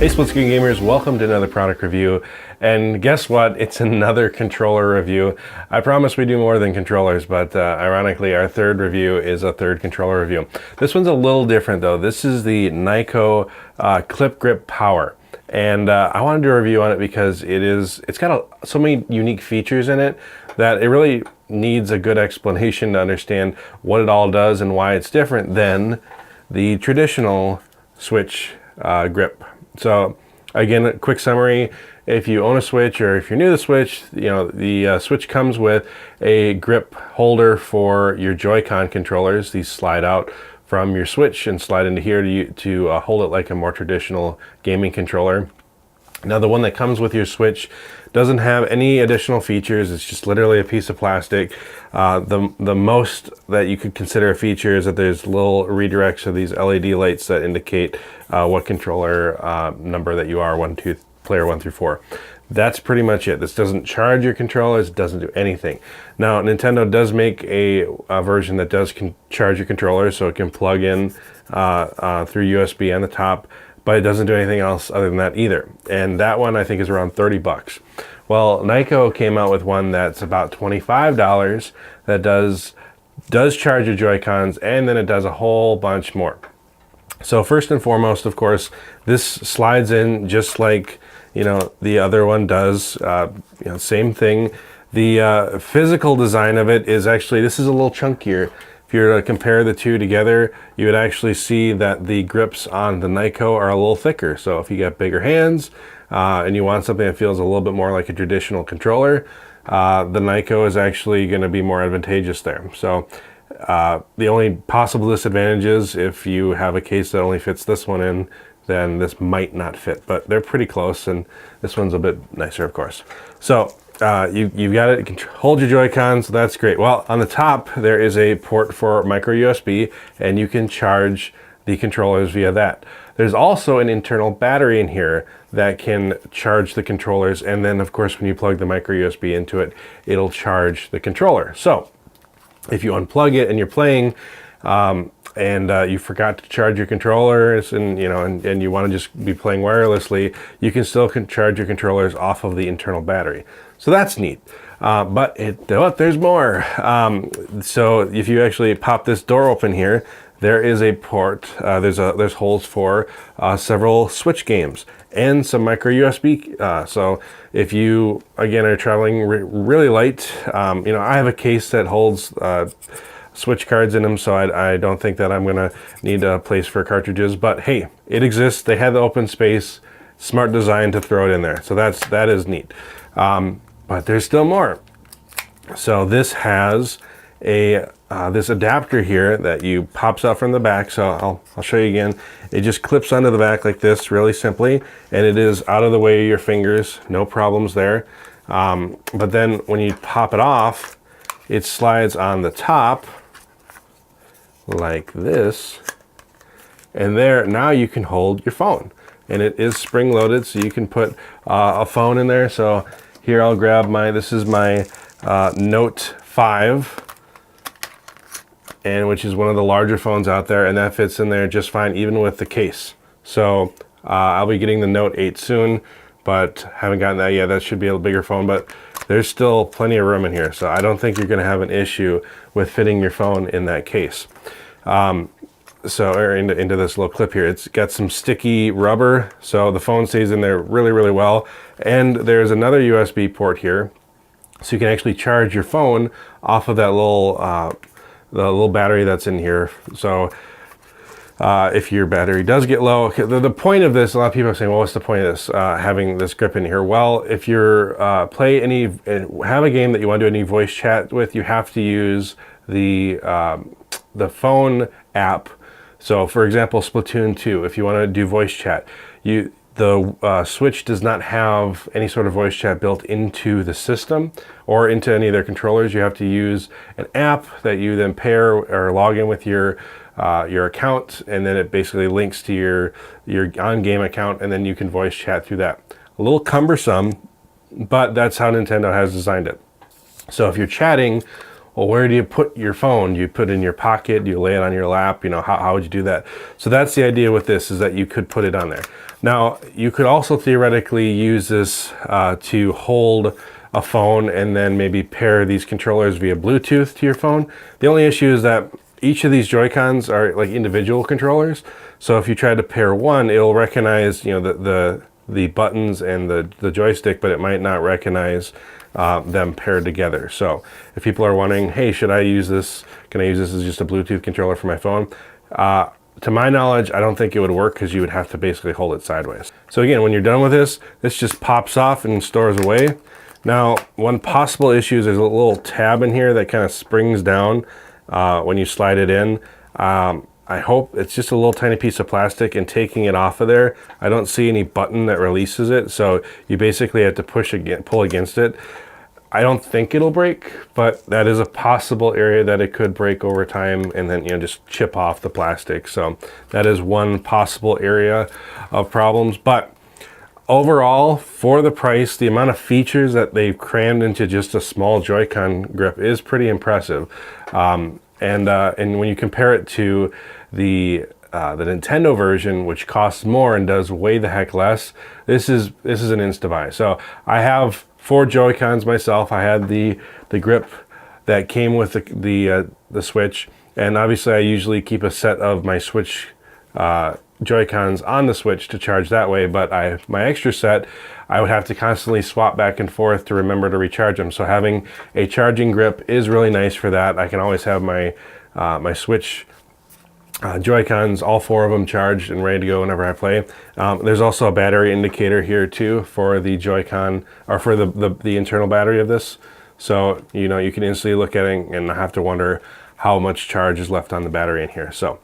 Hey split screen gamers, welcome to another product review. And guess what? It's another controller review. I promise we do more than controllers, but ironically our third review is a third controller review. This one's a little different though. This is the Nyko Clip Grip Power. And I wanted to do a review on it because it's got so many unique features in it that it really needs a good explanation to understand what it all does and why it's different than the traditional Switch grip. So again, a quick summary: if you own a Switch or if you're new to the Switch, you know the Switch comes with a grip holder for your Joy-Con controllers. These slide out from your Switch and slide into here to hold it like a more traditional gaming controller. Now the one that comes with your Switch doesn't have any additional features. It's just literally a piece of plastic. The most that you could consider a feature is that there's little redirects of these LED lights that indicate what controller number that you are, player 1 through 4. That's pretty much it. This doesn't charge your controllers, it doesn't do anything. Now Nintendo does make a version that does charge your controllers, so it can plug in through USB on the top, but it doesn't do anything else other than that either. And that one I think is around 30 bucks. Well, Nyko came out with one that's about $25 that does charge your Joy-Cons, and then it does a whole bunch more. So first and foremost, of course, this slides in just like the other one does. Same thing. The physical design of it is actually, this is a little chunkier. If you were to compare the two together, you would actually see that the grips on the Nyko are a little thicker. So if you got bigger hands and you want something that feels a little bit more like a traditional controller, the Nyko is actually going to be more advantageous there. So the only possible disadvantage is if you have a case that only fits this one in, then this might not fit, but they're pretty close, and this one's a bit nicer, of course. So you've got it, you can hold your Joy-Cons, so that's great. Well, on the top there is a port for micro USB, and you can charge the controllers via that. There's also an internal battery in here that can charge the controllers, and then of course when you plug the micro USB into it, it'll charge the controller. So if you unplug it and you're playing and you forgot to charge your controllers, and you want to just be playing wirelessly, you can still charge your controllers off of the internal battery. So that's neat. But there's more. So if you actually pop this door open here, there is a port. There's holes for several Switch games and some micro USB. So if you again are traveling really light, I have a case that holds Switch cards in them, so I don't think that I'm gonna need a place for cartridges, but hey, it exists. They had the open space, smart design to throw it in there, so that is neat. But there's still more. So this has a this adapter here that pops out from the back. So I'll show you again. It just clips onto the back like this, really simply, and it is out of the way of your fingers, no problems there. But then when you pop it off, it slides on the top like this, and there now you can hold your phone, and it is spring loaded, so you can put a phone in there. So here I'll grab this is my Note 5, and which is one of the larger phones out there, and that fits in there just fine even with the case. So I'll be getting the Note 8 soon, but haven't gotten that yet. That should be a bigger phone, but there's still plenty of room in here, so I don't think you're going to have an issue with fitting your phone in that case. Or into this little clip here. It's got some sticky rubber, so the phone stays in there really, really well. And there's another USB port here, so you can actually charge your phone off of that the little battery that's in here. So if your battery does get low, the point of this, a lot of people are saying, well, what's the point of this, having this grip in here? Well, if you're have a game that you want to do any voice chat with, you have to use the phone app. So for example, Splatoon 2, if you want to do voice chat, the Switch does not have any sort of voice chat built into the system or into any of their controllers. You have to use an app that you then pair or log in with your account, and then it basically links to your on-game account, and then you can voice chat through that. A little cumbersome, but that's how Nintendo has designed it. So if you're chatting well, where do you put your phone? Do you put it in your pocket? Do you lay it on your lap? You know, how would you do that? So that's the idea with this, is that you could put it on there. Now, you could also theoretically use this to hold a phone and then maybe pair these controllers via Bluetooth to your phone. The only issue is that each of these Joy-Cons are like individual controllers. So if you try to pair one, it'll recognize, you know, the buttons and the joystick, but it might not recognize them paired together. So if people are wondering, hey, should I use this? Can I use this as just a Bluetooth controller for my phone? To my knowledge, I don't think it would work, because you would have to basically hold it sideways. So again, when you're done with this just pops off and stores away. Now, one possible issue is there's a little tab in here that kind of springs down when you slide it in. I hope it's just a little tiny piece of plastic, and taking it off of there, I don't see any button that releases it. So you basically have to pull against it. I don't think it'll break, but that is a possible area that it could break over time, and then, you know, just chip off the plastic. So that is one possible area of problems. But overall, for the price, the amount of features that they've crammed into just a small Joy-Con grip is pretty impressive. And when you compare it to the Nintendo version, which costs more and does way the heck less, this is an insta-buy. So I have 4 Joy-Cons myself. I had the grip that came with the Switch, and obviously I usually keep a set of my Switch Joy-Cons on the Switch to charge that way, but my extra set, I would have to constantly swap back and forth to remember to recharge them. So having a charging grip is really nice for that. I can always have my my Switch Joy-Cons, all 4 of them charged and ready to go whenever I play. There's also a battery indicator here too for the Joy-Con, or for the internal battery of this. So, you know, you can instantly look at it and not have to wonder how much charge is left on the battery in here. So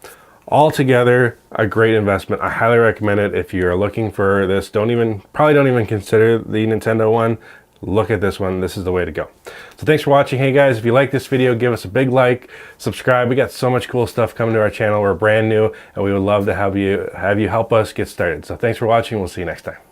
altogether, a great investment. I highly recommend it if you're looking for this. Probably don't even consider the Nintendo one. Look at this one. This is the way to go. So thanks for watching. Hey guys, if you like this video, give us a big like, subscribe. We got so much cool stuff coming to our channel. We're brand new, and we would love to have you help us get started. So thanks for watching. We'll see you next time.